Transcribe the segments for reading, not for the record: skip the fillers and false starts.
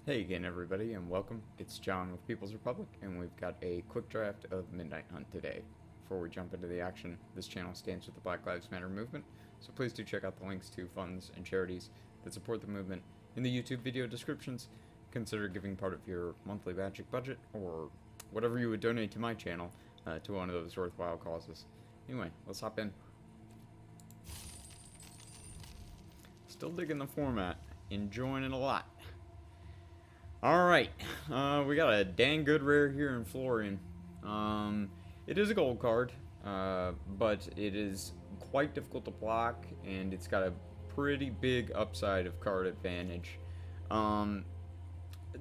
Hey again everybody and welcome. It's John with People's Republic and we've got a quick draft of Midnight Hunt today. Before we jump into the action, this channel stands with the Black Lives Matter movement, so please do check out the links to funds and charities that support the movement in the YouTube video descriptions. Consider giving part of your monthly magic budget or whatever you would donate to my channel to one of those worthwhile causes. Anyway, let's hop in. Still digging the format, enjoying it a lot. Alright, we got a dang good rare here in Florian. It is a gold card, but it is quite difficult to block, and it's got a pretty big upside of card advantage.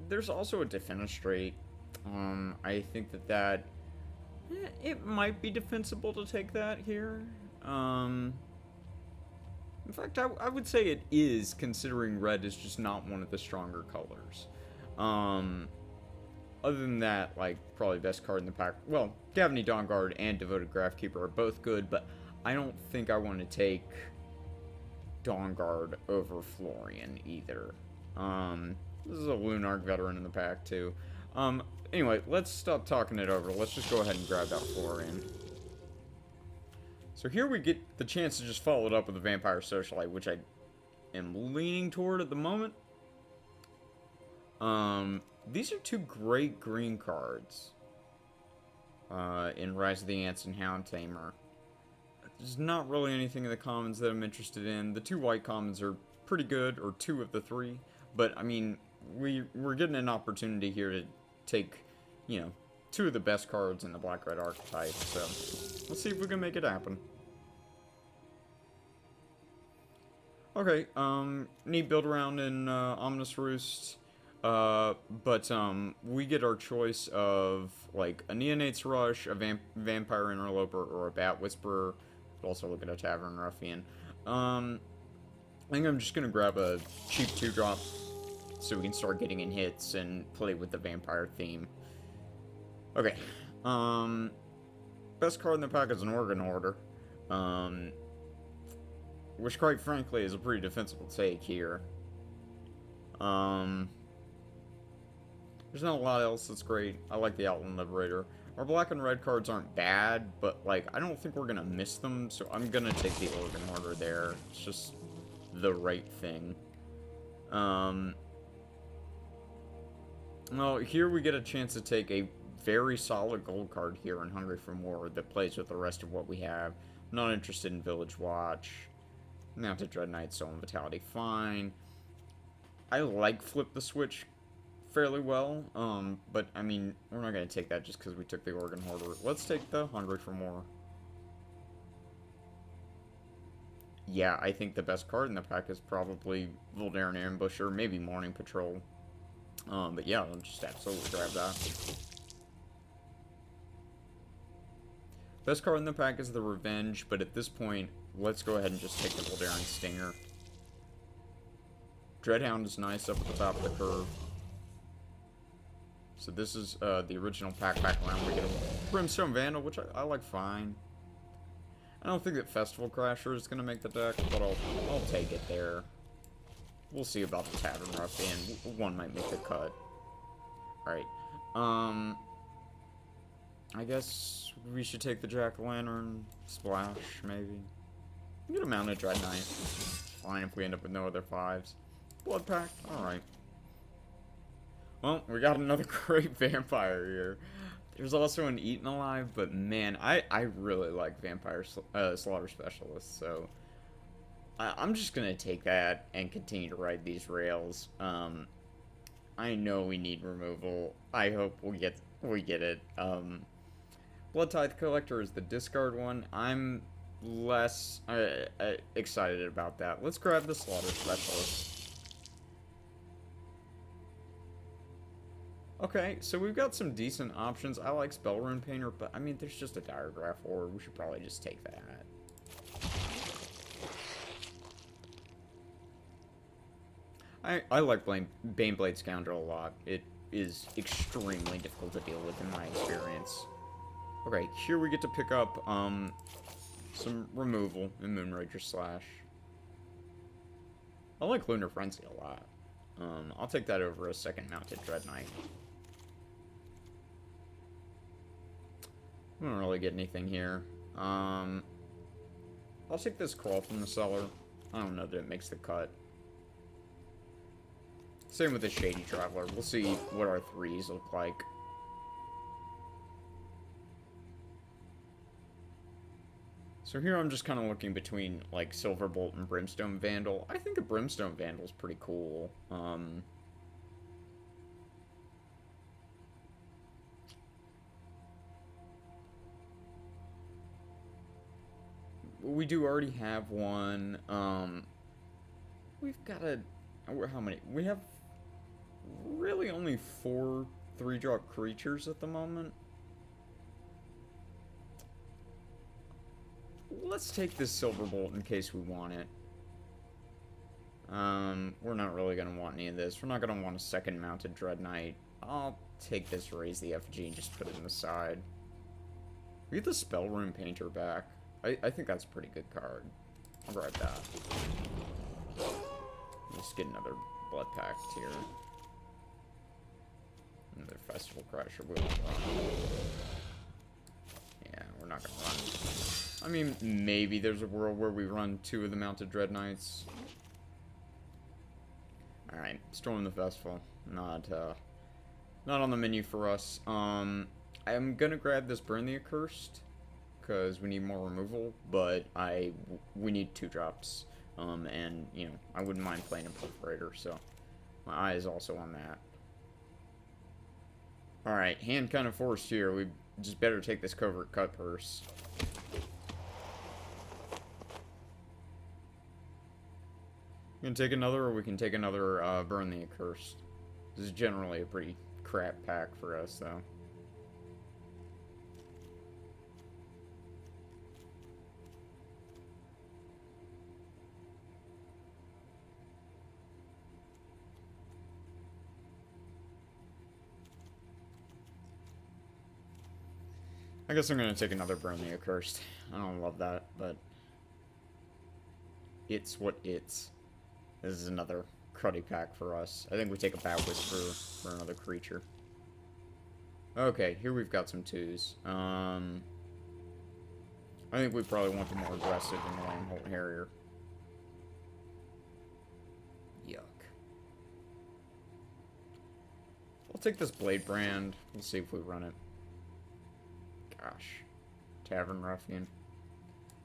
There's also a defenestrate. I think that it might be defensible to take that here. In fact, I would say it is, considering red is just not one of the stronger colors. Other than that, like, probably best card in the pack. Well, Gavany Dawnguard and Devoted Graphkeeper are both good, but I don't think I want to take Dawnguard over Florian either. This is a Lunark veteran in the pack, too. Anyway, let's stop talking it over. Let's just go ahead and grab that Florian. So here we get the chance to just follow it up with a Vampire Socialite, which I am leaning toward at the moment. These are two great green cards in Rise of the Ants and Hound Tamer. There's not really anything in the commons that I'm interested in. The two white commons are pretty good, or two of the three, but I mean, we're getting an opportunity here to take, you know, two of the best cards in the black-red archetype, so let's see if we can make it happen. Okay, neat build around in Ominous Roost. But we get our choice of, like, a Neonate's Rush, a Vampire Interloper, or a Bat Whisperer. Could also look at a Tavern Ruffian. I think I'm just gonna grab a cheap 2-drop so we can start getting in hits and play with the vampire theme. Okay, best card in the pack is an Organ Hoarder, which quite frankly is a pretty defensible take here. There's not a lot else that's great. I like the Outland Liberator. Our black and red cards aren't bad, but, like, I don't think we're gonna miss them, so I'm gonna take the Organ Hoarder there. It's just the right thing. Well, here we get a chance to take a very solid gold card here in Hungry for More that plays with the rest of what we have. Not interested in Village Watch. Mounted Dread Knight, Stolen Vitality, fine. I like Flip the Switch fairly well, but I mean, we're not going to take that just because we took the Organ Hoarder. Let's take the Hungry for More. Yeah, I think the best card in the pack is probably Voldaren Ambusher, maybe Morning Patrol. But yeah, I'll just absolutely grab that. Best card in the pack is the Revenge, but at this point, let's go ahead and just take the Voldaren Stinger. Dreadhound is nice up at the top of the curve. So this is the original pack around. We get a Brimstone Vandal, which I like fine. I don't think that Festival Crasher is going to make the deck, but I'll take it there. We'll see about the Tavern Ruffian. One might make the cut. Alright. I guess we should take the Jack-o'-lantern Splash, maybe. We get a Mounted Dread Knight. Fine if we end up with no other 5s. Blood Pact, alright. Well, we got another great vampire here. There's also an Eaten Alive, but man, I really like Vampire Slaughter Specialist, so I'm just gonna take that and continue to ride these rails. I know we need removal. I hope we get it. Blood Tithe Collector is the discard one. I'm less excited about that. Let's grab the Slaughter Specialist. Okay, so we've got some decent options. I like Spellrune Painter, but I mean, there's just a Diregraph Orb. We should probably just take that. I like Baneblade Scoundrel a lot. It is extremely difficult to deal with in my experience. Okay, here we get to pick up some removal in Moonrager Slash. I like Lunar Frenzy a lot. I'll take that over a second mounted Dread Knight. I don't really get anything here. I'll take this Crawl from the Cellar. I don't know that it makes the cut. Same with the Shady Traveler. We'll see what our 3s look like. So here I'm just kind of looking between, like, Silverbolt and Brimstone Vandal. I think a Brimstone Vandal is pretty cool. We do already have one. We've got a... How many? We have really only 4 3-drop creatures at the moment. Let's take this Silverbolt in case we want it. We're not really going to want any of this. We're not going to want a second mounted Dread Knight. I'll take this, raise the FG, and just put it in the side. We get the Spell Room Painter back. I think that's a pretty good card. I'll grab that. Let's get another Blood Pact here. Another Festival Crasher. We won't run. Yeah, we're not going to run. I mean, maybe there's a world where we run 2 of the Mounted Dread Knights. Alright, Storm the Festival. Not on the menu for us. I'm gonna grab this Burn the Accursed, because we need more removal, but we need 2 drops. And, you know, I wouldn't mind playing a Perforator, so my eye is also on that. Alright, hand kind of forced here. We just better take this Covert Cut Purse. We can take another, or we can take another Burn the Accursed. This is generally a pretty crap pack for us, though. I guess I'm going to take another Burn the Accursed. I don't love that, but it's what it's. This is another cruddy pack for us. I think we take a Bat Whisperer for another creature. Okay, here we've got some 2s. I think we probably want the more aggressive than the Lambholt Harrier. Yuck. I'll take this Blade Brand. We'll see if we run it. Gosh. Tavern Ruffian.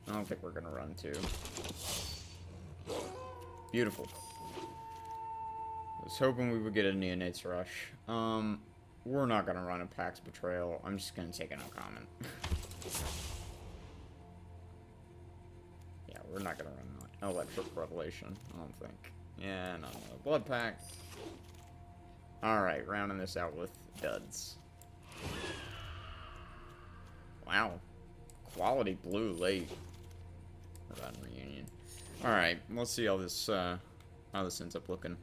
I don't think we're going to run 2. Beautiful. I was hoping we would get a Neonate's Rush. We're not going to run a Pax Betrayal. I'm just going to take an uncommon. Yeah, we're not going to run an Electric Revelation, I don't think. Yeah, no. Blood Pact. Alright, rounding this out with duds. Wow. Quality blue late. Around Reunion. Alright, let's see how this ends up looking.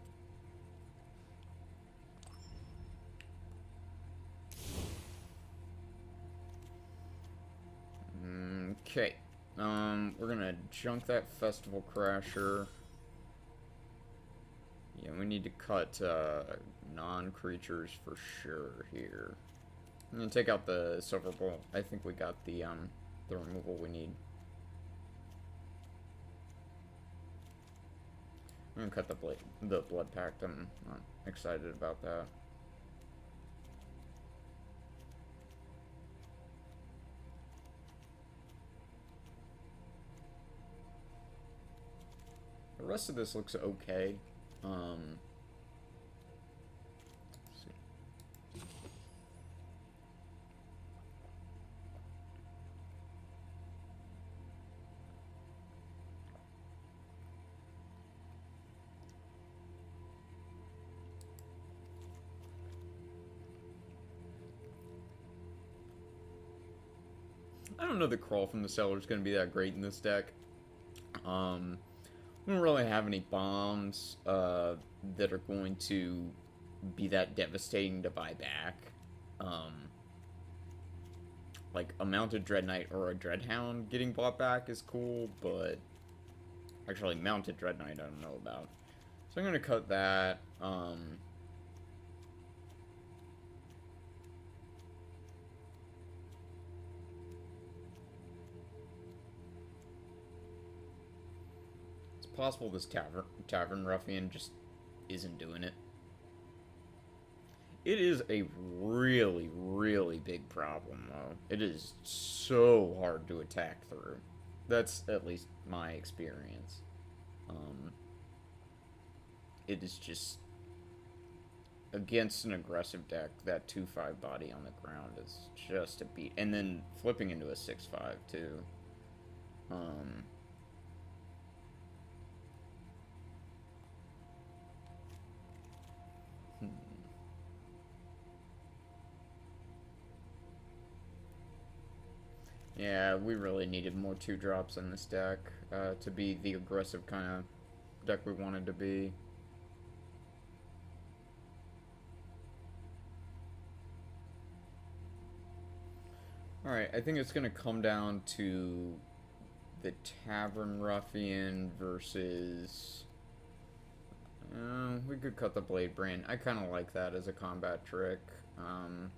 Okay. We're gonna junk that Festival Crasher. Yeah, we need to cut non-creatures for sure here. I'm gonna take out the Silverbolt. I think we got the removal we need. I'm gonna cut the Blood Pact. I'm not excited about that. The rest of this looks okay. Let's see. I don't know that Crawl from the Cellar is going to be that great in this deck. We don't really have any bombs that are going to be that devastating to buy back. Like a Mounted Dread Knight or a Dreadhound getting bought back is cool, but actually Mounted Dread Knight I don't know about. So I'm going to cut that. It's possible this Tavern Ruffian just isn't doing it. It is a really, really big problem, though. It is so hard to attack through. That's at least my experience. It is just... Against an aggressive deck, that 2/5 body on the ground is just a beat. And then flipping into a 6/5, too. Yeah, we really needed more 2-drops in this deck to be the aggressive kind of deck we wanted to be. Alright, I think it's going to come down to the Tavern Ruffian versus... we could cut the Blade Brain. I kind of like that as a combat trick. I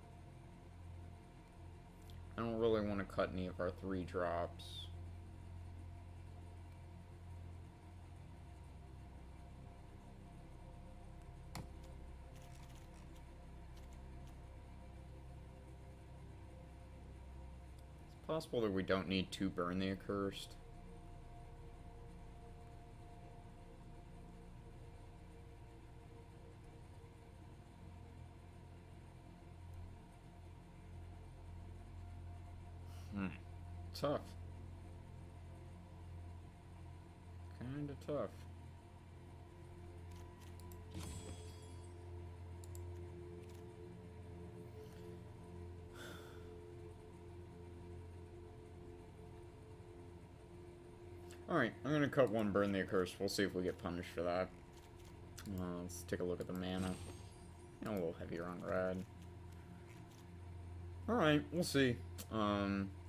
don't really want to cut any of our 3-drops. It's possible that we don't need to burn the Accursed. Tough. Kinda tough. Alright, I'm gonna cut one, burn the Accursed. We'll see if we get punished for that. Let's take a look at the mana. A little heavier on red. Alright, we'll see.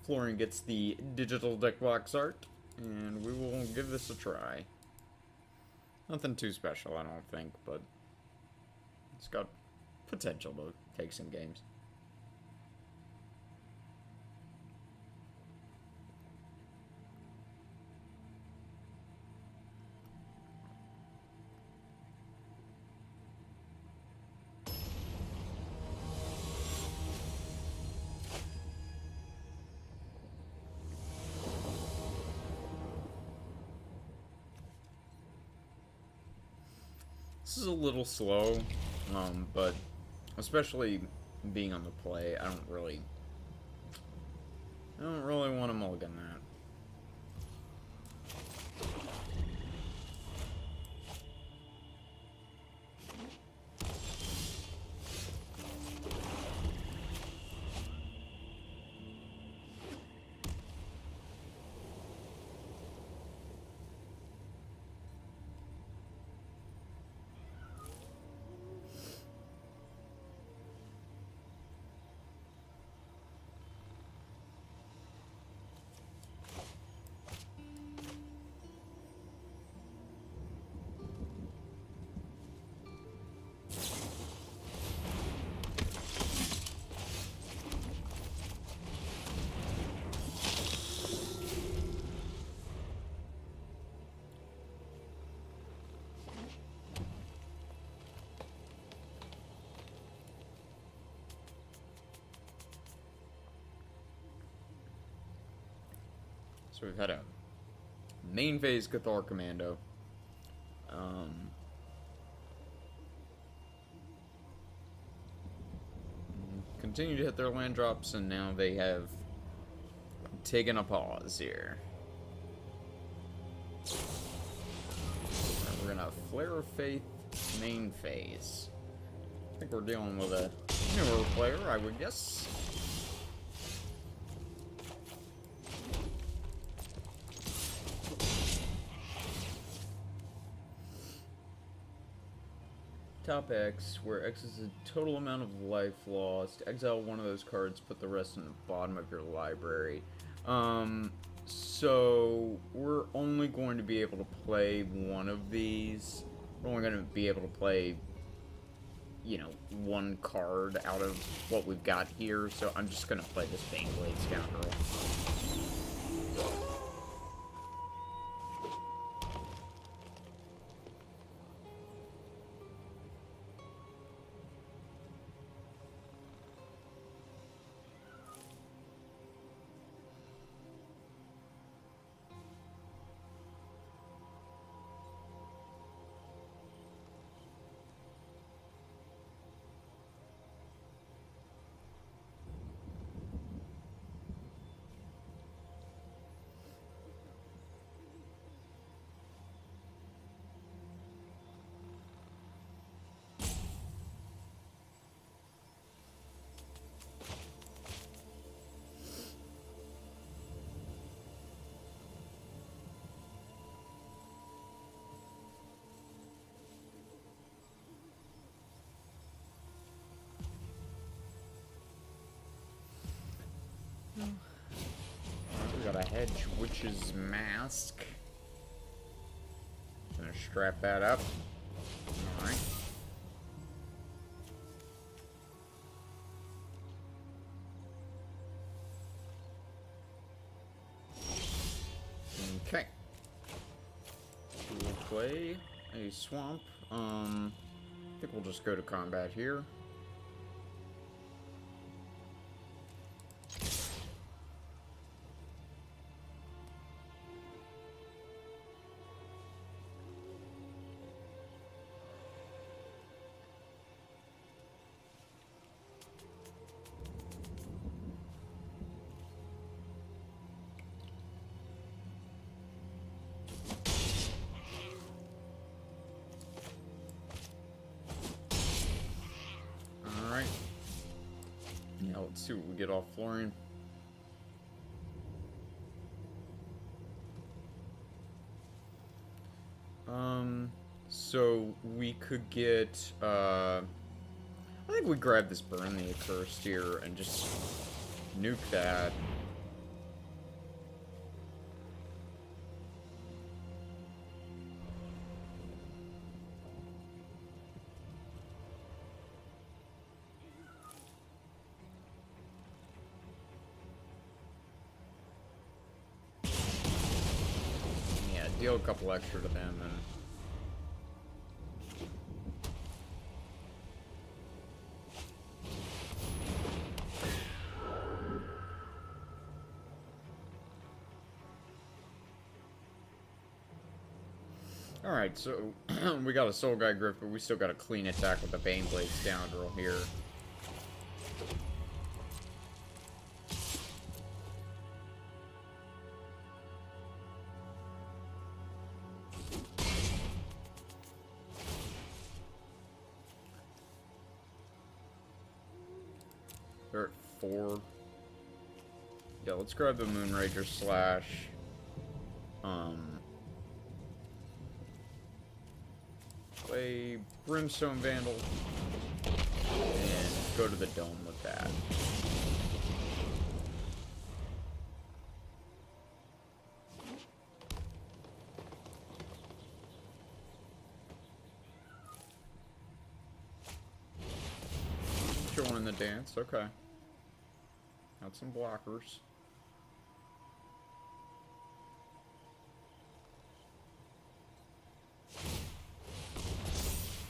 Florian gets the digital deck box art, and we will give this a try. Nothing too special, I don't think, but it's got potential to take some games. This is a little slow, but especially being on the play, I don't really want to mulligan that. So we've had a main phase Cathar Commando. Continue to hit their land drops, and now they have taken a pause here. We're gonna Flare of Faith main phase. I think we're dealing with a newer player, I would guess. Top X, where X is the total amount of life lost. Exile one of those cards, put the rest in the bottom of your library. So we're only going to be able to play one of these we're only going to be able to play, you know, one card out of what we've got here, so I'm just going to play this Baneblade Scoundrel. We got a Hedge Witch's Mask. Gonna strap that up. Alright. Okay. We'll play a Swamp. I think we'll just go to combat here. Yeah, let's see what we get off Florian. So we could get, I think we grab this Burn the Accursed here and just nuke that. Yeah, deal a couple extra to them and... Alright, so we got a Soul Guide Griff, but we still got a clean attack with the Baneblade Scoundrel here. They're at 4. Yeah, let's grab the Moonraker Slash. Play Brimstone Vandal. And go to the Dome with that. Join the dance, okay. Got some blockers.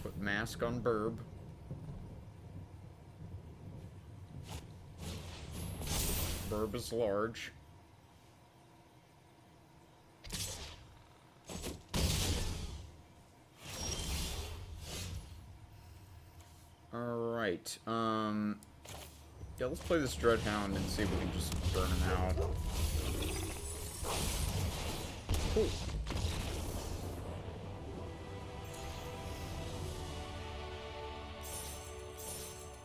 Put Mask on Burb. Burb is large. Alright, yeah, let's play this Dreadhound and see if we can just burn him out. Cool.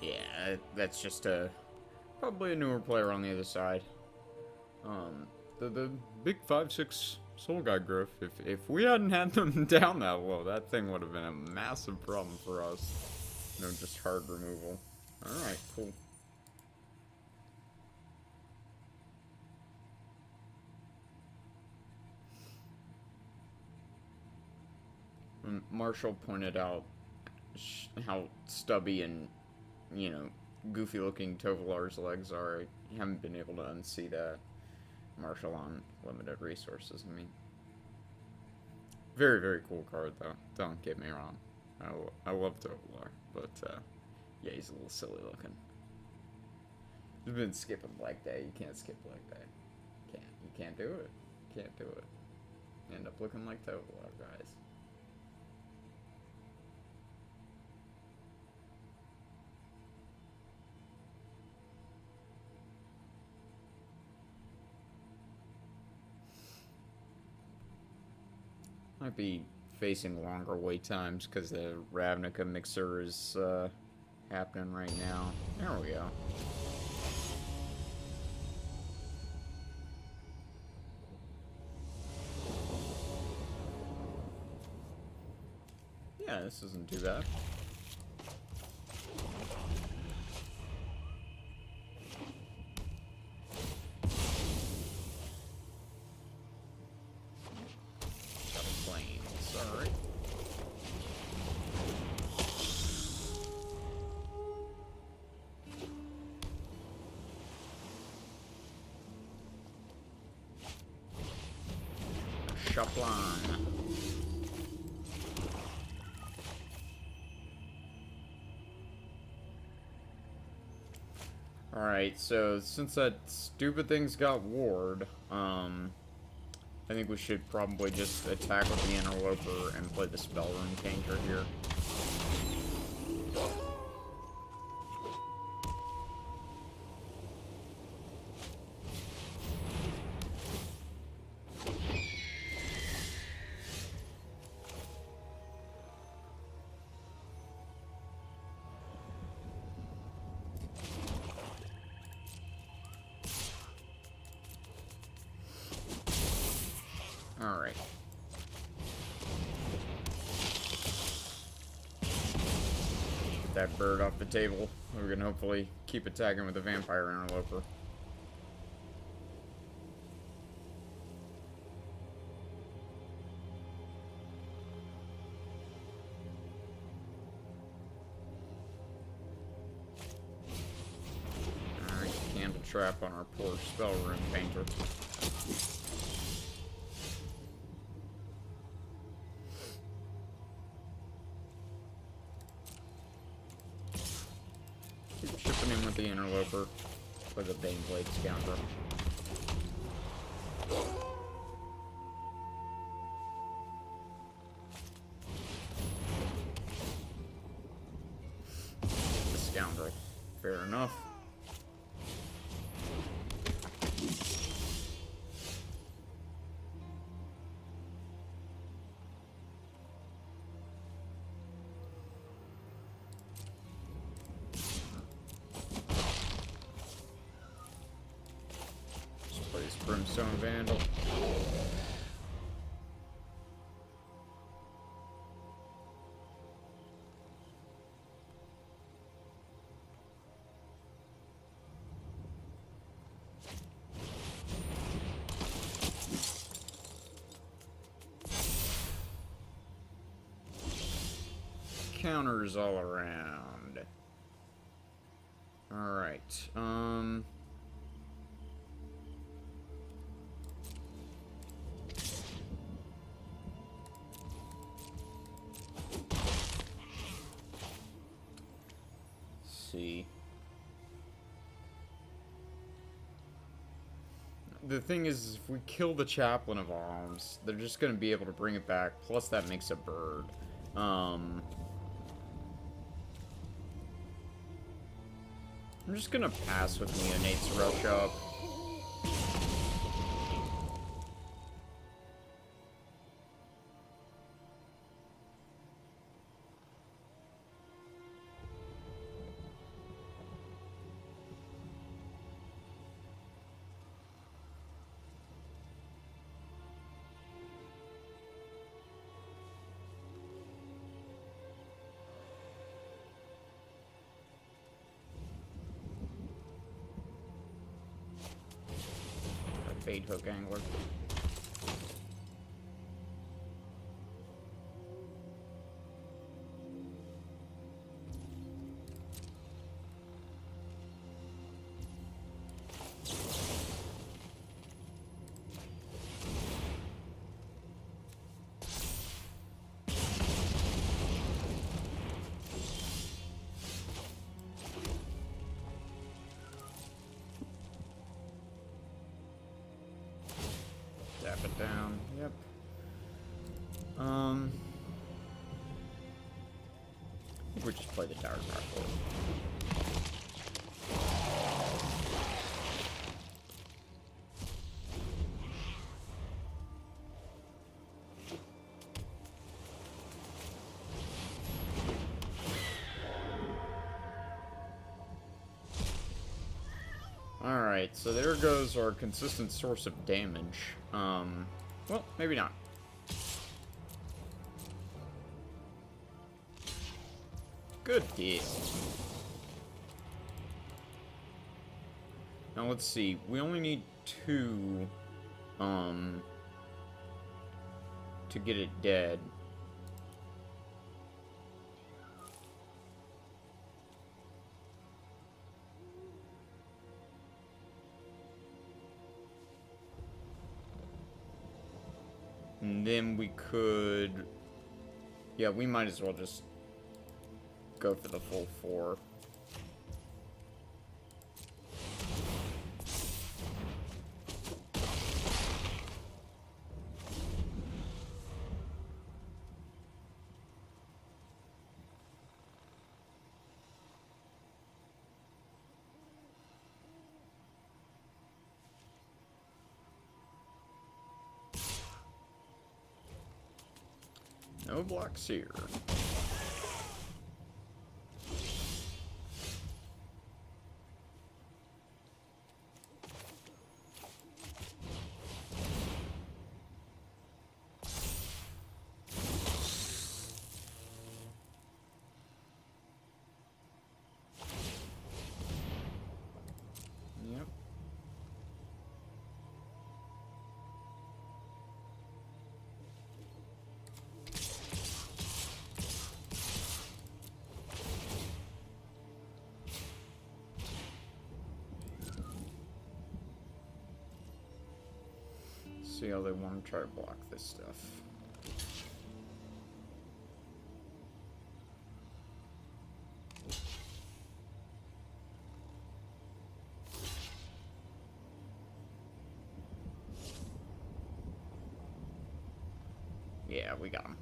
Yeah, that's just probably a newer player on the other side. The big 5/6 Soul Guide Griff, if we hadn't had them down that low, that thing would have been a massive problem for us. You know, just hard removal. Alright, cool. Marshall pointed out how stubby and, you know, goofy-looking Tovolar's legs are. I haven't been able to unsee that. Marshall on limited resources, I mean. Very, very cool card, though. Don't get me wrong. I love Tovolar, but, yeah, he's a little silly looking. You've been skipping Black Day. You can't skip Black Day. You can't do it. Can't do it. You end up looking like Tovolar, guys. Might be facing longer wait times because the Ravnica mixer is happening right now. There we go. Yeah, this isn't too bad. Shopline. Alright, so since that stupid thing's got ward, I think we should probably just attack with the Interloper and play the Spell Rune Painter here. Alright. Get that bird off the table. We're gonna hopefully keep attacking with the Vampire Interloper. Alright, Candle Trap on our poor Spell Rune Painter. Shipping in with the Interloper with a Baneblade Scoundrel. The Scoundrel. Fair enough. Brimstone Vandal. Counters all around. All right. See. The thing is, if we kill the Chaplain of Arms, they're just going to be able to bring it back, plus that makes a bird. I'm just going to pass with Neonate's Rush Up. Bait Hook Angler. Dire Rifle. Alright, so there goes our consistent source of damage. Well, maybe not. Good deal. Now let's see, we only need 2, to get it dead. And then we could... Yeah, we might as well just go for the full 4. No blocks here. Yep. See how they want to try to block this stuff. Yeah, we got him.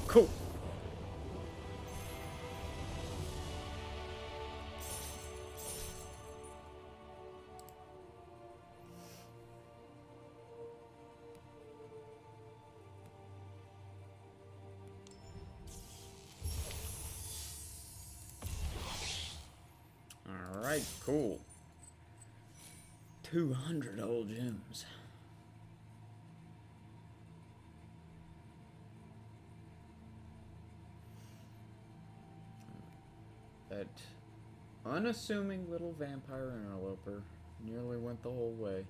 Cool. All right, cool. 200 old gems. That unassuming little vampire interloper nearly went the whole way.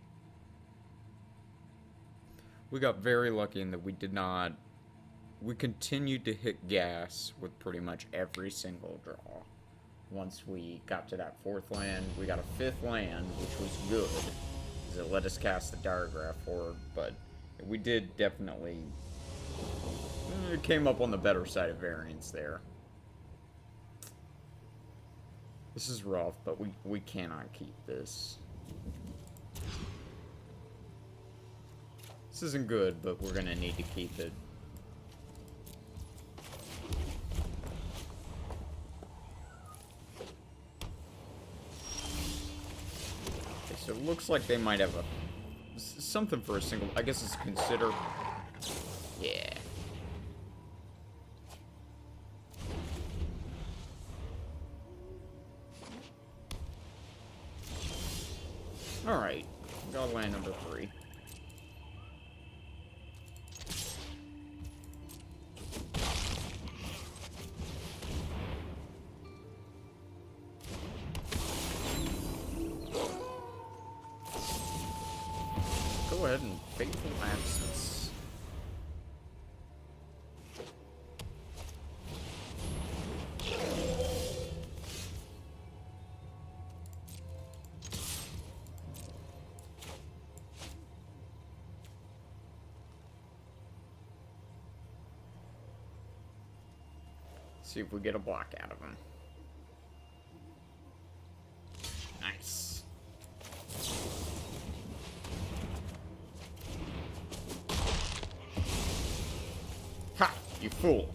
We got very lucky in that we did not... We continued to hit gas with pretty much every single draw. Once we got to that 4th land, we got a 5th land, which was good, because it let us cast the Diregraph Horde, but we did definitely... It came up on the better side of variance there. This is rough, but we cannot keep this. This isn't good, but we're gonna need to keep it. Okay, so it looks like they might have something for a single... I guess it's consider... Yeah. Alright, got land number 3. Go ahead and Fateful Absence. See if we get a block out of him. Nice. Ha! You fool.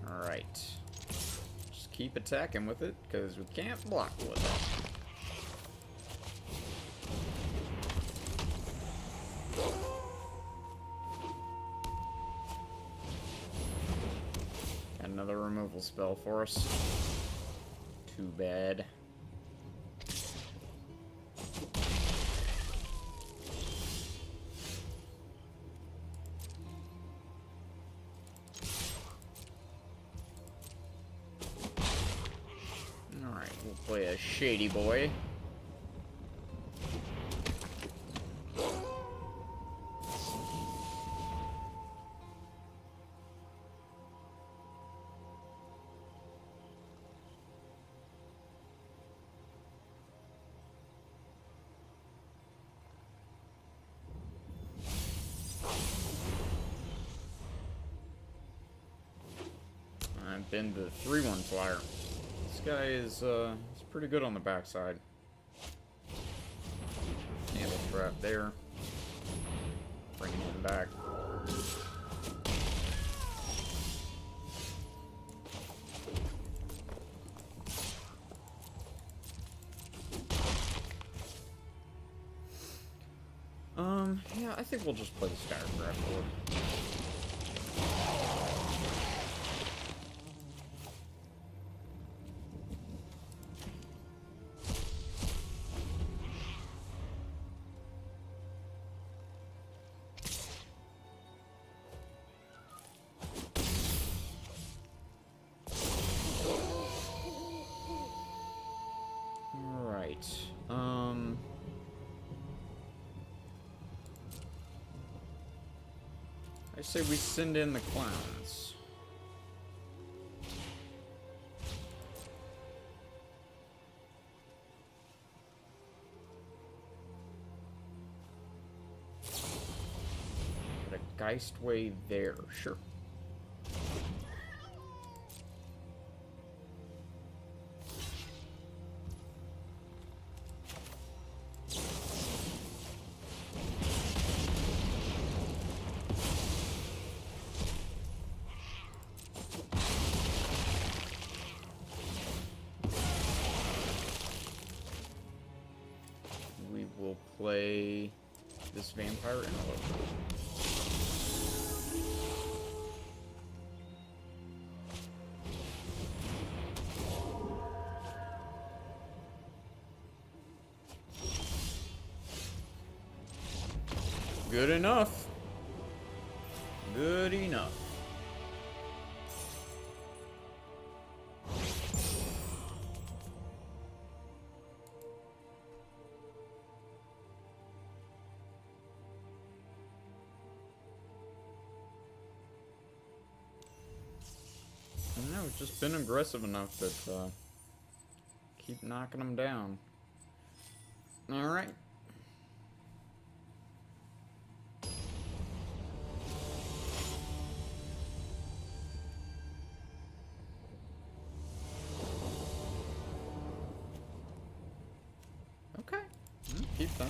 Alright. Just keep attacking with it, because we can't block with it. Another removal spell for us. Too bad. Alright, we'll play a shady boy. I've been the 3/1 flyer. This guy is he's pretty good on the backside. Handle trap there. Bring him back. Yeah, I think we'll just play the Sky Grab board. I say we send in the clowns. Put a Geistway there, sure. We'll play this Vampire Interloper. Good enough. Good enough. No, we've just been aggressive enough that keep knocking them down. All right. Okay. Keep that.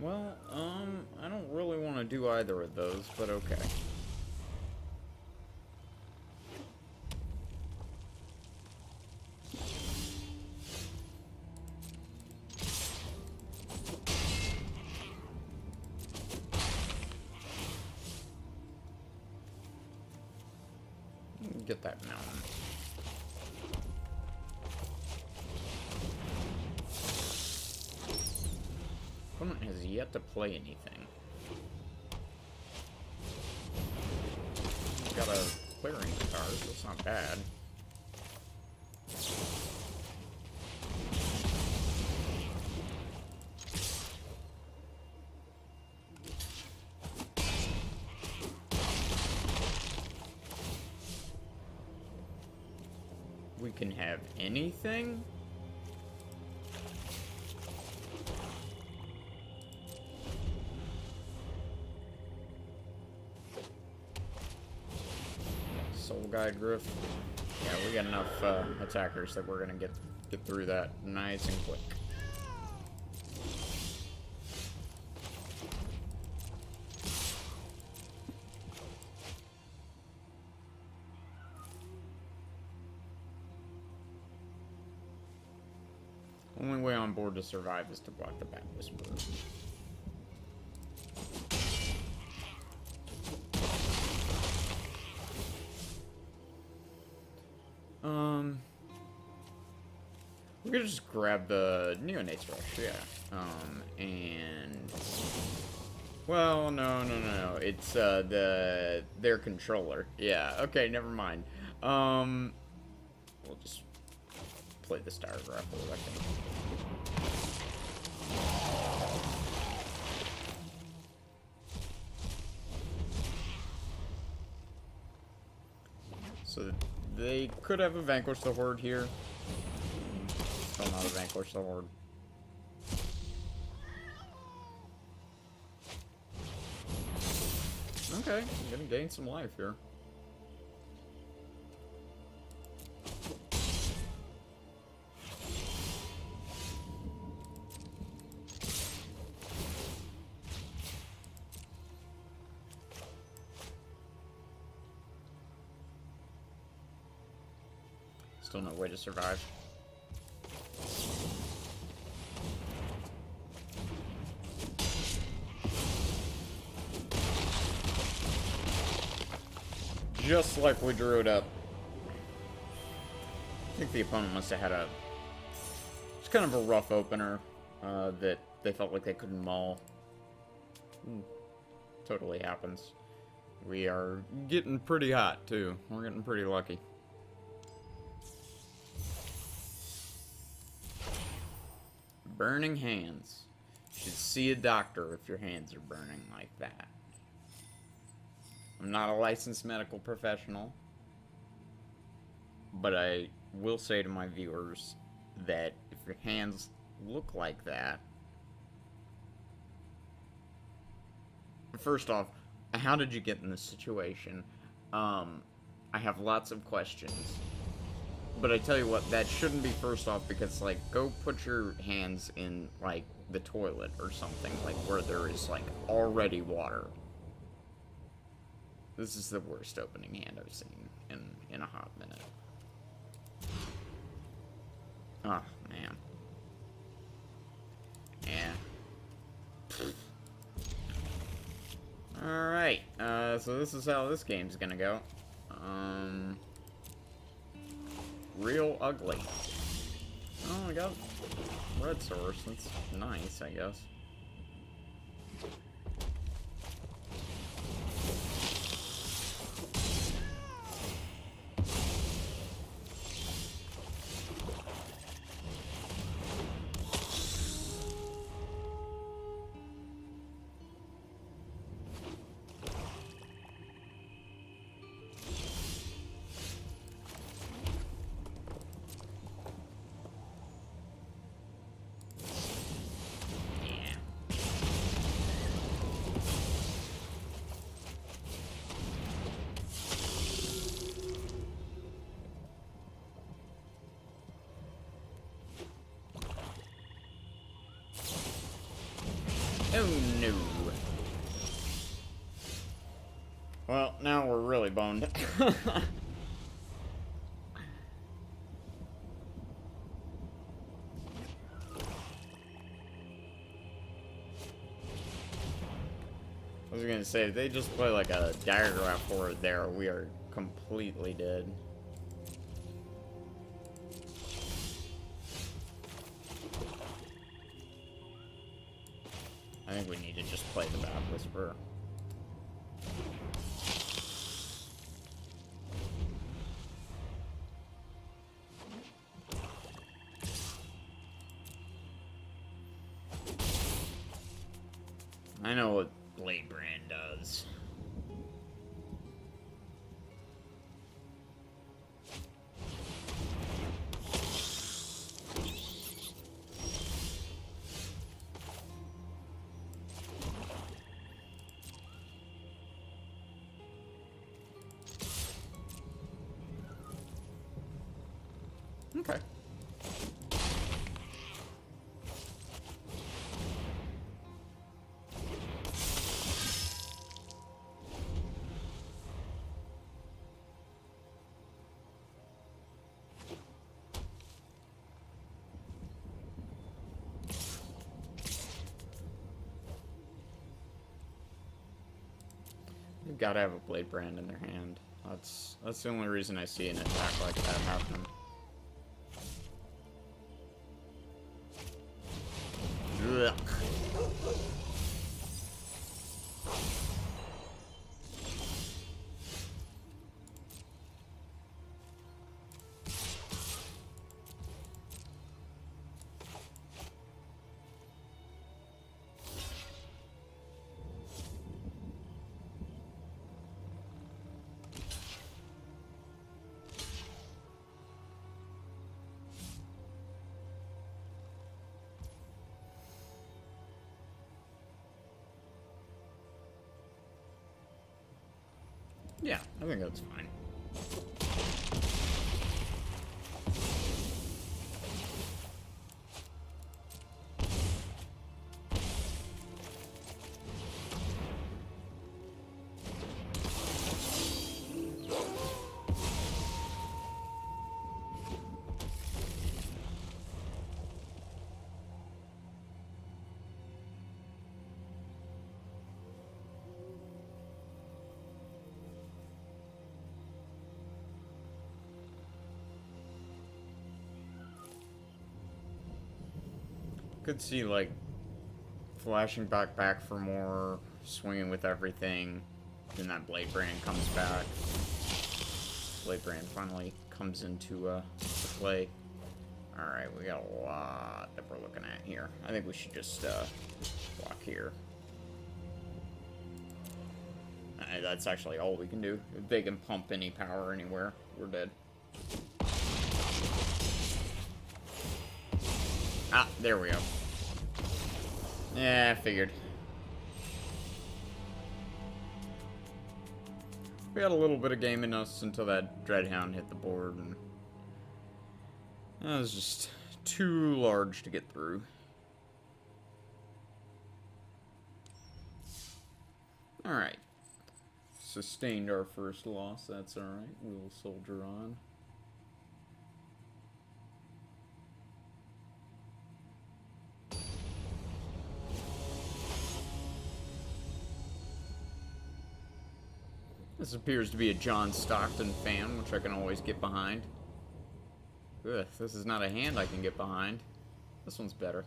Well, I don't really want to do either of those, but okay. Get that mountain. Opponent has yet to play anything. Got a clearing card, so it's not bad. We can have anything? Soul Guide Griff. Yeah, we got enough attackers that we're gonna get through that nice and quick. Only way on board to survive is to block the Bat Whisperer. We're gonna just grab the Neonates Rush, yeah. And well, no. It's their controller. Yeah, okay, never mind. We'll just play the Star Grapple, I think. So they could have a Vanquish the Horde here. Still not a Vanquish the Horde. Okay, I'm gonna gain some life here. Still no way to survive. Just like we drew it up. I think the opponent must have had it's kind of a rough opener that they felt like they couldn't maul. Totally happens. We are getting pretty hot too. We're getting pretty lucky. Burning hands. You should see a doctor if your hands are burning like that. I'm not a licensed medical professional, but I will say to my viewers that if your hands look like that, first off, how did you get in this situation? I have lots of questions. But I tell you what, that shouldn't be first off, because, like, go put your hands in, like, the toilet or something, like, where there is, like, already water. This is the worst opening hand I've seen in a hot minute. Oh, man. Yeah. Alright, so this is how this game's gonna go. Real ugly. Oh, I got red source. That's nice, I guess. Oh no. Well, now we're really boned. I was gonna say, if they just play like a diagram forward there, we are completely dead. I think we need to just play the Bat Whisperer. I know what Blade Brand does. Okay. They've got to have a Blade Brand in their hand. That's the only reason I see an attack like that happen. Ugh. Yeah, I think that's fine. Could see, like, flashing back for more, swinging with everything, then that Blade Brand comes back. Blade Brand finally comes into play. Alright, we got a lot that we're looking at here. I think we should just block here. That's actually all we can do. If they can pump any power anywhere, we're dead. Ah, there we go. Yeah, I figured. We had a little bit of game in us until that Dreadhound hit the board, and that was just too large to get through. Alright. Sustained our first loss, that's alright. We'll soldier on. This appears to be a John Stockton fan, which I can always get behind. Ugh, this is not a hand I can get behind. This one's better.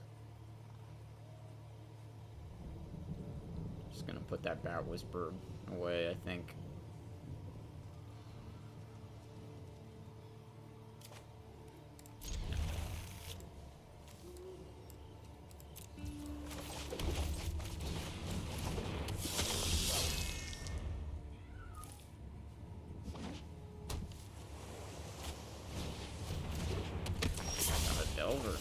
Just gonna put that Bat Whisperer away, I think. Delver.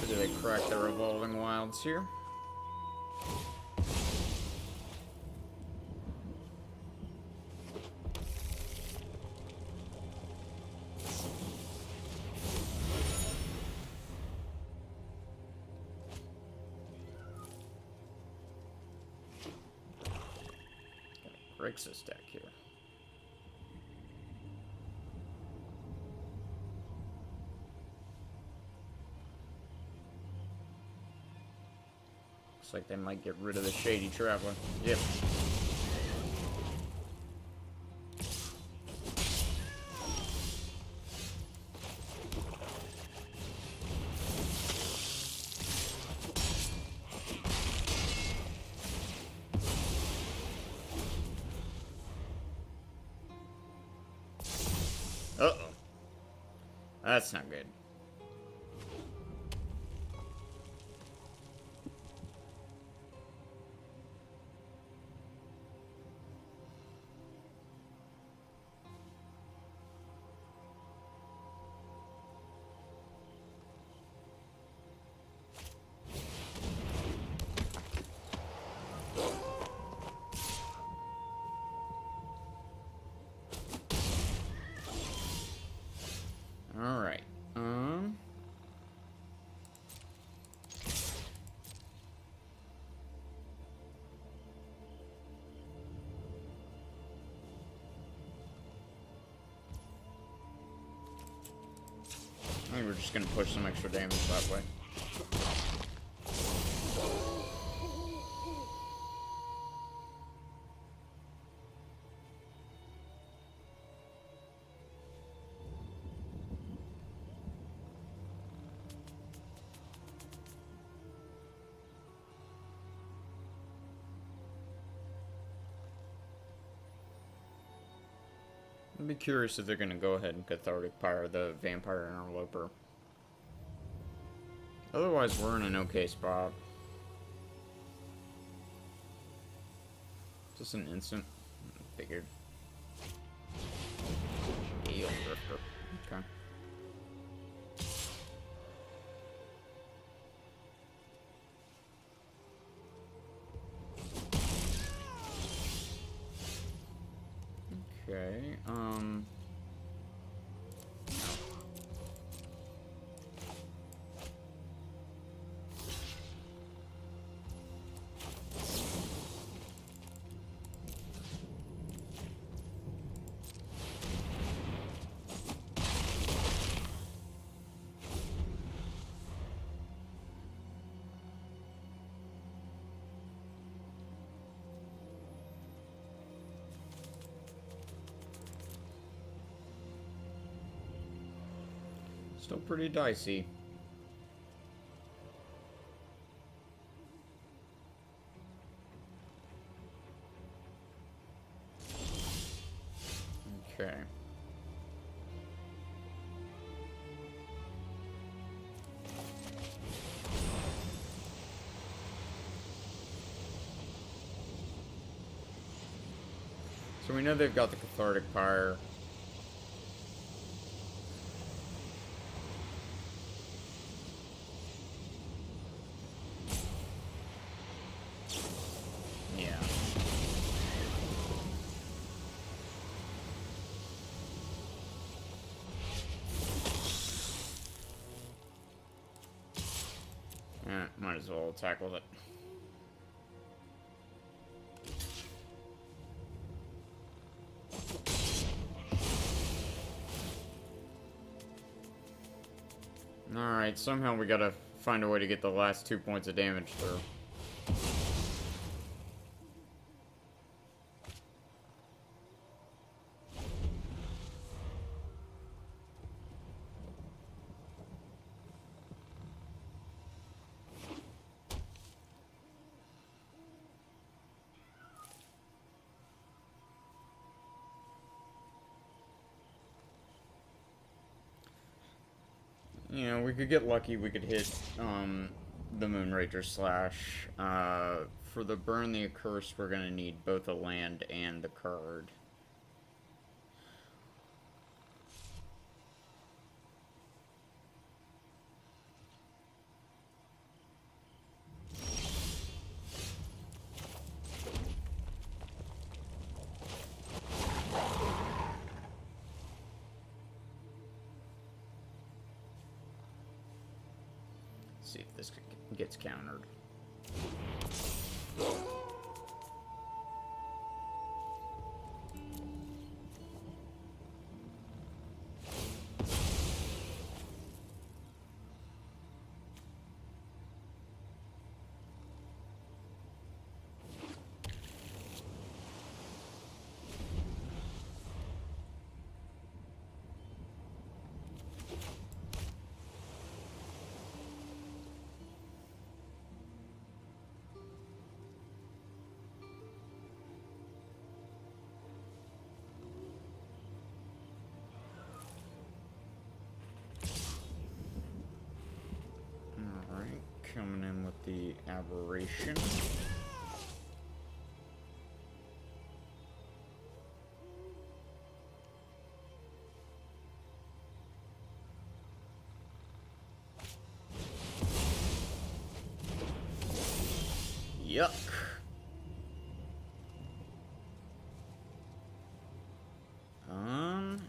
Do they crack the Revolving Wilds here? Grixis deck here. Looks like they might get rid of the Shady Traveler. Yep. Uh-oh. That's not good. Alright, I think we're just gonna push some extra damage that way. I'd be curious if they're gonna go ahead and Cathartic Pyre the Vampire Interloper. Otherwise, we're in an okay spot. Just an instant. Figured. Gale Drifter. Okay. Okay, still pretty dicey. Okay. So we know they've got the Cathartic Pyre. Might as well tackle it. Alright, somehow we gotta find a way to get the last 2 points of damage through. You know, we could get lucky, we could hit, the Moonrager Slash. For the Burn the Accursed, we're gonna need both a land and the card. See if this gets countered. coming in with the aberration. Yuck.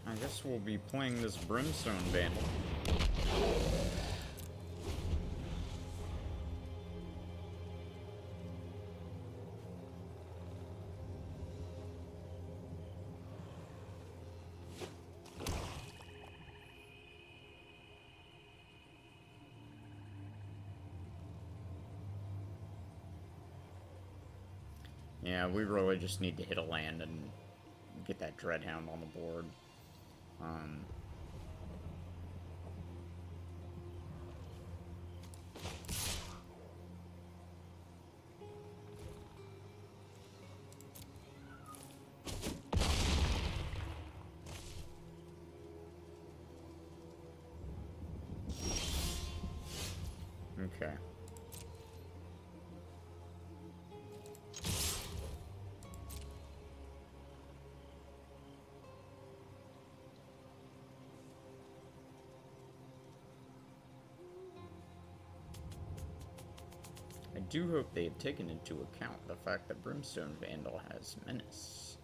I guess we'll be playing this Brimstone Vandal. Yeah, we really just need to hit a land and get that Dreadhound on the board. Okay. I do hope they have taken into account the fact that Brimstone Vandal has Menace.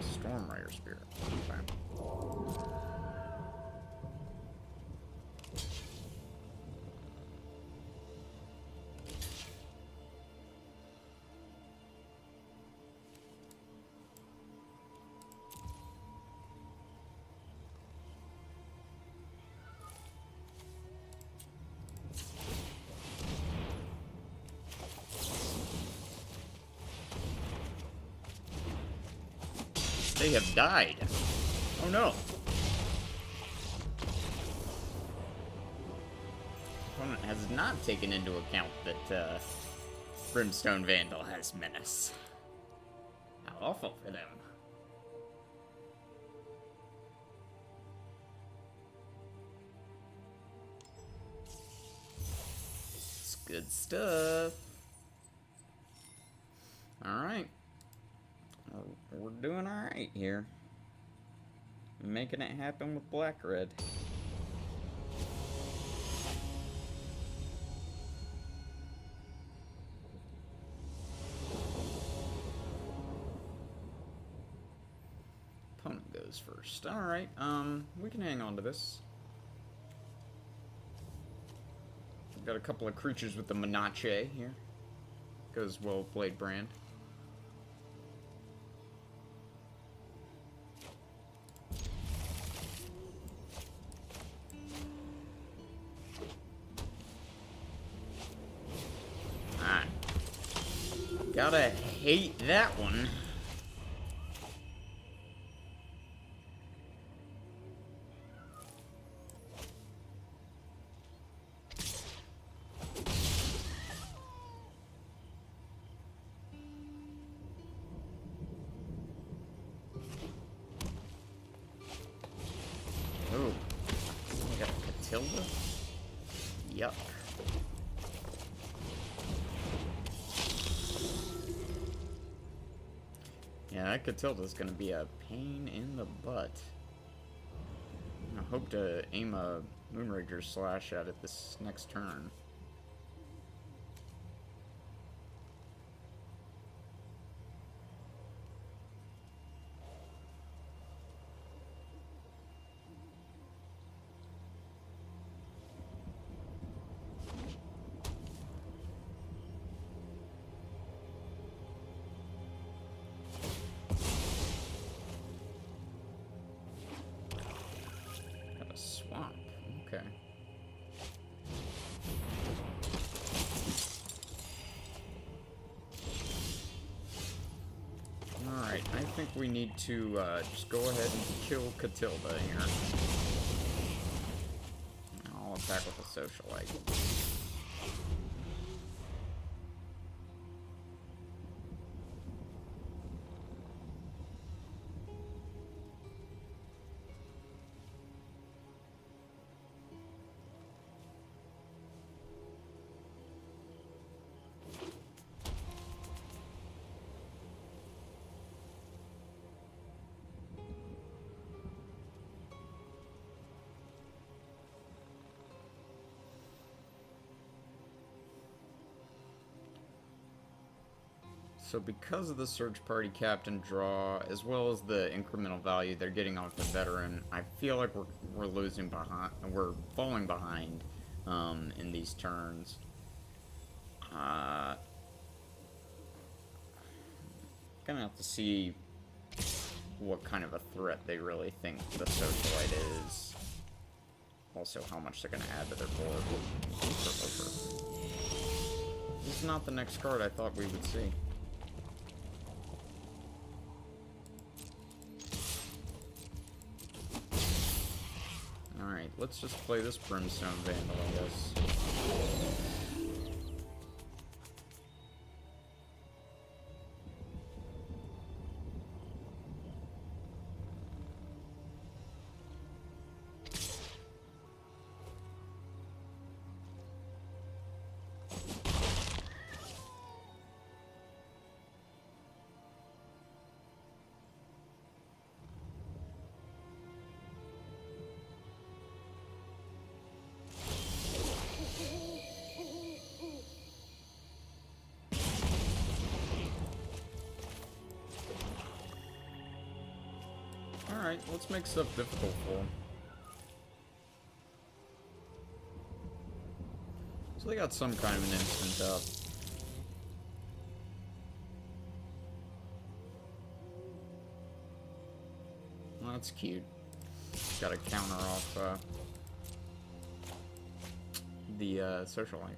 Stormrider Spirit. Okay. They have died. Oh no. Opponent has not taken into account that Brimstone Vandal has Menace. How awful for them. It's good stuff. Alright. We're doing alright here. Making it happen with black-red. Opponent goes first. Alright, we can hang on to this. We've got a couple of creatures with the Menace here. Goes well with Blade Brand. Gotta hate that one. Oh, I got a Catilda? Yuck. Yeah, that Catilda's gonna be a pain in the butt. I hope to aim a Moonrager Slash at it this next turn. Okay. Alright, I think we need to just go ahead and kill Catilda here. I'll attack with a Socialite. So because of the Search Party Captain draw, as well as the incremental value they're getting off the veteran, I feel like we're losing behind, we're falling behind in these turns. Gonna have to see what kind of a threat they really think the Socialite is. Also, how much they're gonna add to their board. This is not the next card I thought we would see. Alright, let's just play this Brimstone Vandal, I guess. Alright, let's make stuff difficult for them. So they got some kind of an instant up. Well, that's cute. Got to counter off the Socialite.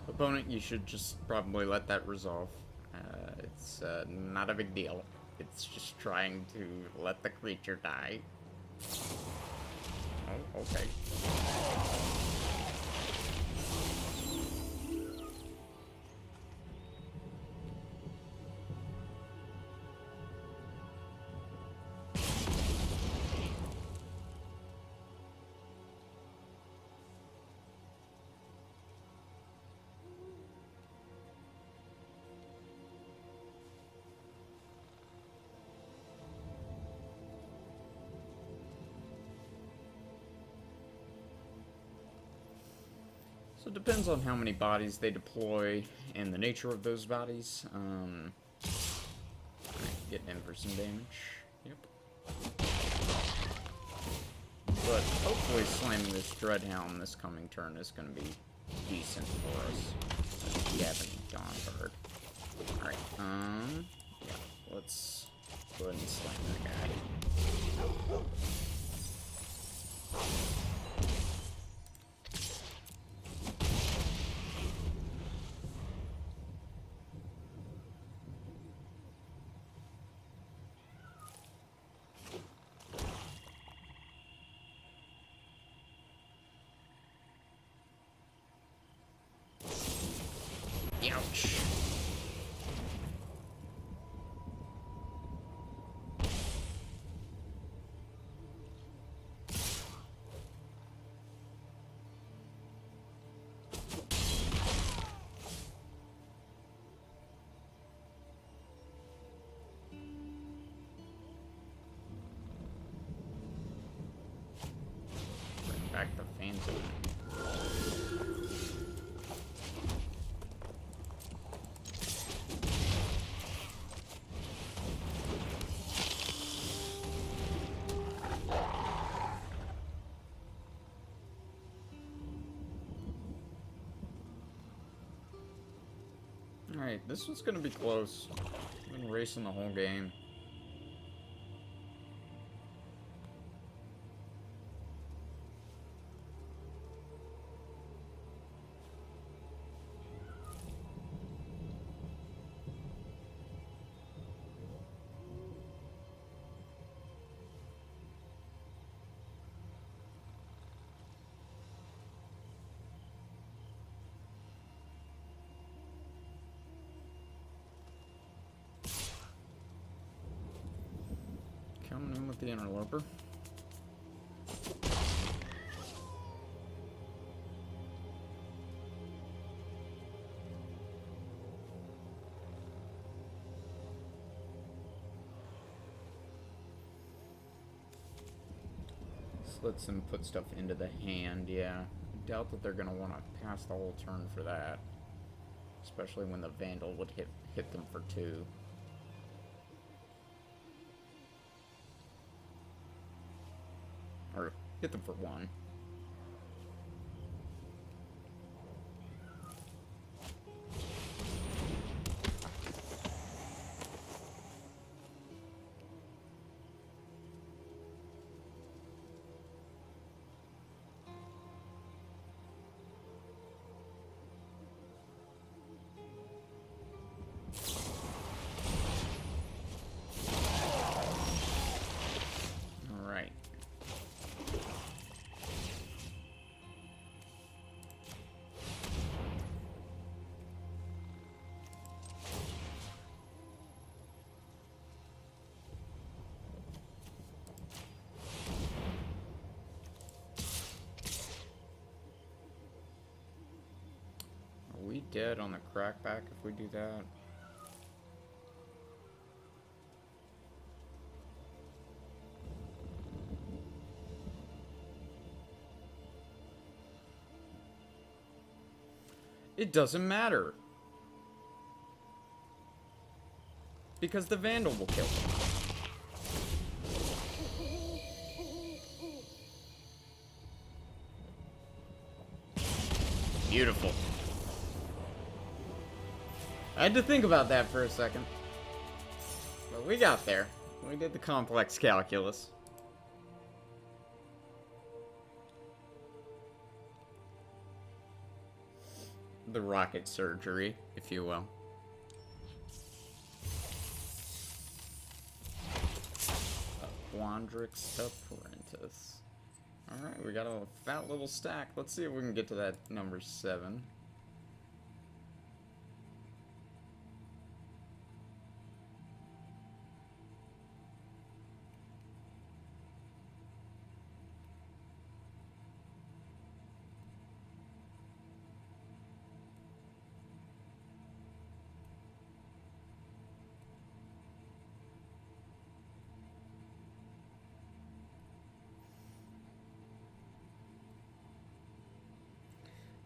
Opponent, you should just probably let that resolve. It's not a big deal. It's just trying to let the creature die. Oh, okay. So it depends on how many bodies they deploy and the nature of those bodies. Getting in for some damage. Yep. But hopefully slamming this Dreadhound this coming turn is going to be decent for us. We have any Dawn Bird. Alright, yeah, let's go ahead and slam that guy. Ouch. Bring back the Phantom. Alright, this one's gonna be close. I've been racing the whole game. Coming in with the interloper. Lets them put stuff into the hand, yeah. I doubt that they're gonna want to pass the whole turn for that. Especially when the Vandal would hit them for 2. Or hit them for 1. We dead on the crackback if we do that? It doesn't matter. Because the Vandal will kill them. Beautiful. I had to think about that for a second. But we got there. We did the complex calculus. The rocket surgery, if you will. Quandrix Apprentice. Alright, we got a fat little stack. Let's see if we can get to that number 7.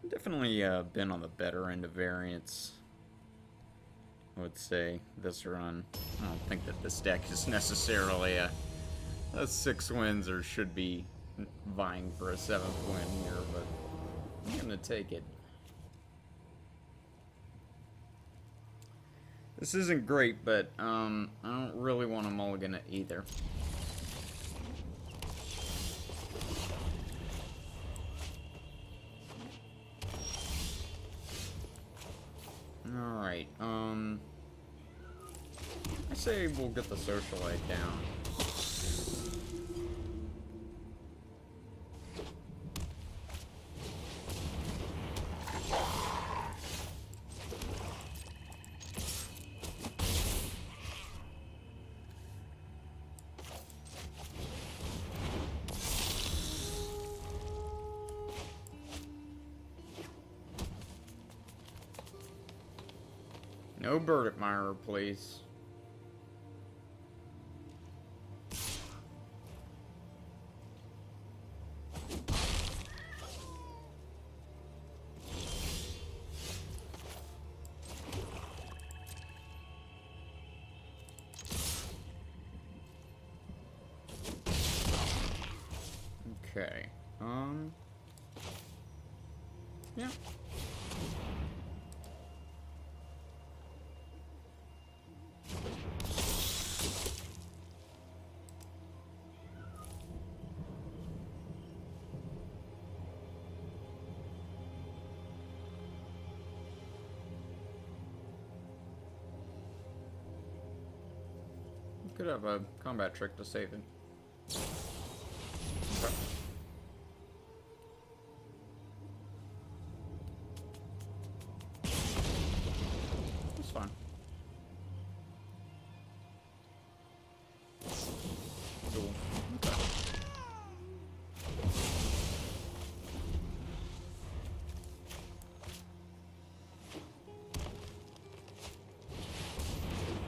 Definitely been on the better end of variance, I would say, this run. I don't think that this deck is necessarily a 6 wins or should be vying for a 7th win here, but I'm going to take it. This isn't great, but I don't really want to mulligan it either. Alright, I say we'll get the socialite down. No bird admirer, please. Okay. Yeah. Could have a combat trick to save it. Okay. That's fine.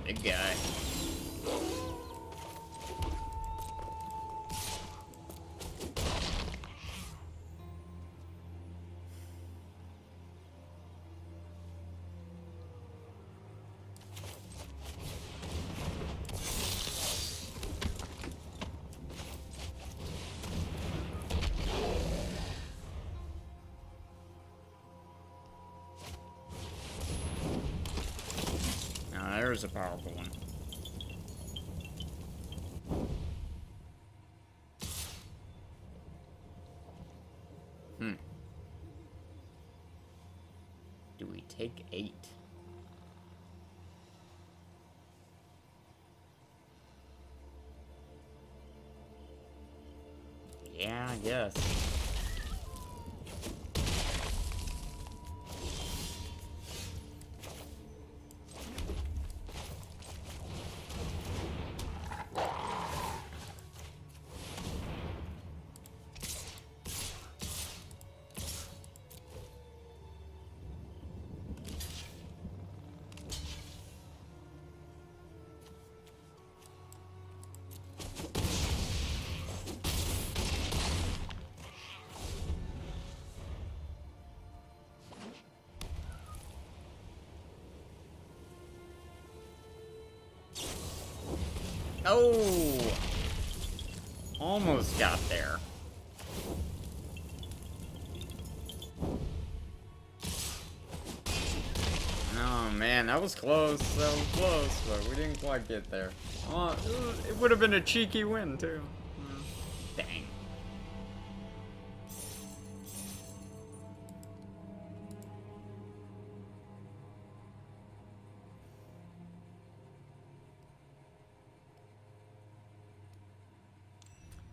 Big guy. There's a powerful one. Do we take 8? Yeah, I guess. Oh! Almost got there. Oh man, that was close. That was close, but we didn't quite get there. Oh, it would have been a cheeky win, too. Dang.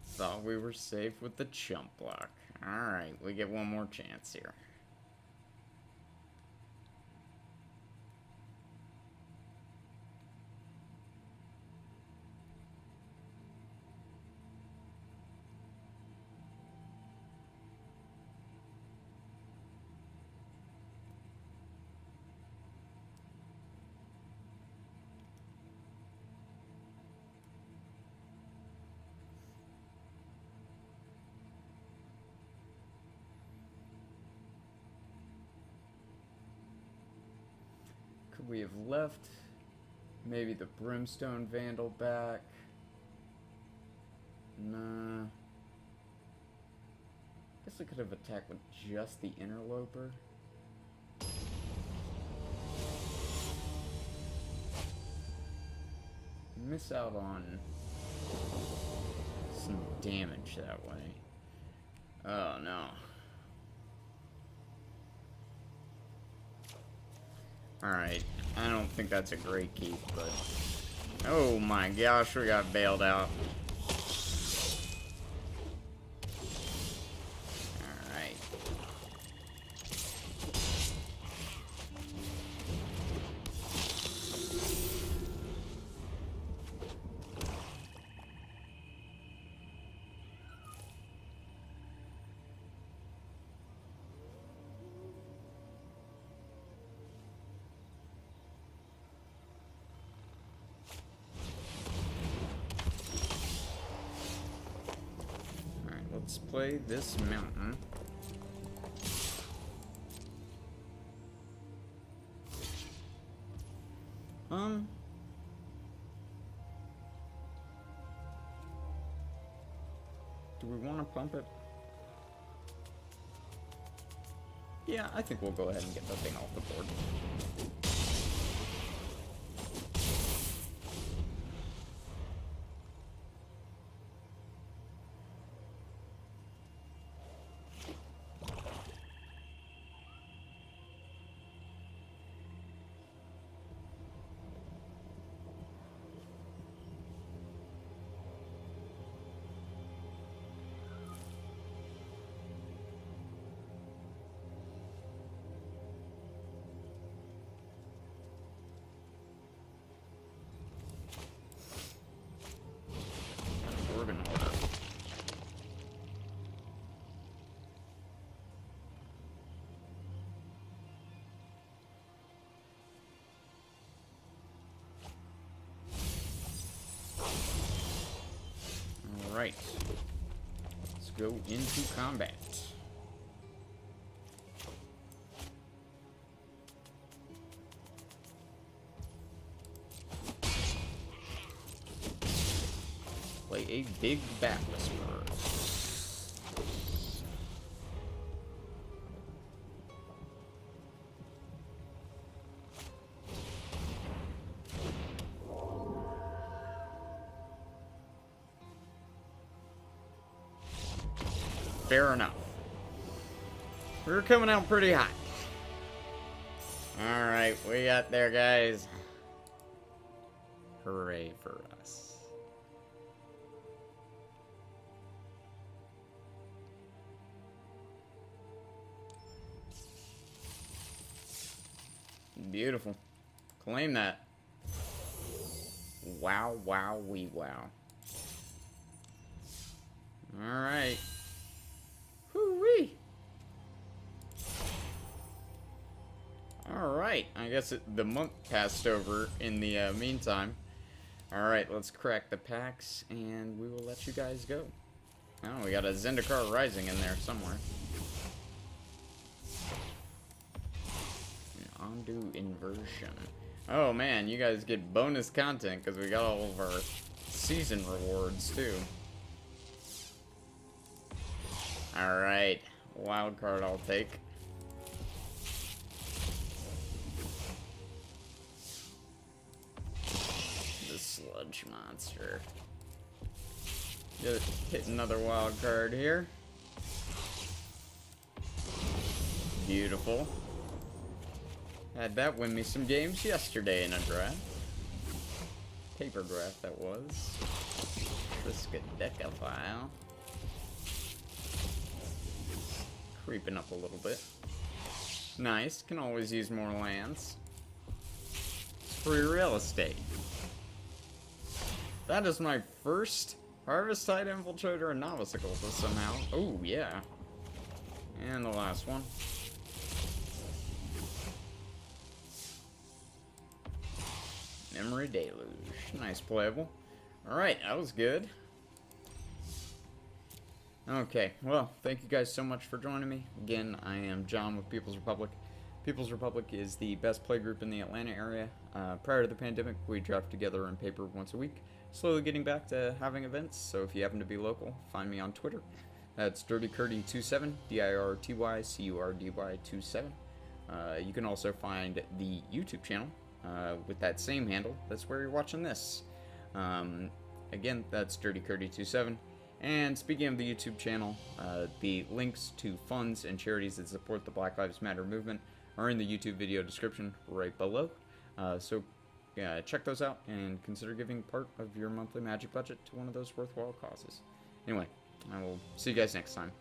Thought we were safe with the chump block. Alright, we get one more chance here. Could we have left maybe the Brimstone Vandal back? Nah. Guess I could have attacked with just the Interloper. Miss out on some damage that way. Oh no. Alright, I don't think that's a great keep, but... Oh my gosh, we got bailed out. Alright. Let's play this mountain. Do we want to pump it? Yeah, I think we'll go ahead and get the thing off the board. Alright. Let's go into combat. Play a big bat whisperer. Fair enough. We're coming out pretty hot. Alright, we got there, guys. Hooray for us. Beautiful. Claim that. Wow, wow, wee wow. Alright. Whoo-wee. Alright, I guess the month passed over in the meantime. Alright, let's crack the packs, and we will let you guys go. Oh, we got a Zendikar Rising in there somewhere. An Ondu Inversion. Oh man, you guys get bonus content because we got all of our season rewards too. Alright, wild card I'll take. The sludge monster. Just hit another wild card here. Beautiful. Had that win me some games yesterday in a draft. Paper draft that was. Triskaideka file. Creeping up a little bit. Nice, can always use more lands. Free real estate. That is my first Harvest-Tide Infiltrator and Novice Occultist somehow. Oh, yeah. And the last one. Memory Deluge. Nice playable. Alright, that was good. Okay, well, thank you guys so much for joining me. Again, I am John with People's Republic. People's Republic is the best play group in the Atlanta area. Prior to the pandemic, we draft together in paper once a week. Slowly getting back to having events, so if you happen to be local, find me on Twitter. That's DirtyCurdy27, DirtyCurdy27. You can also find the YouTube channel with that same handle. That's where you're watching this. Again, that's DirtyCurdy27. And speaking of the YouTube channel, the links to funds and charities that support the Black Lives Matter movement are in the YouTube video description right below. So check those out and consider giving part of your monthly Magic budget to one of those worthwhile causes. Anyway, I will see you guys next time.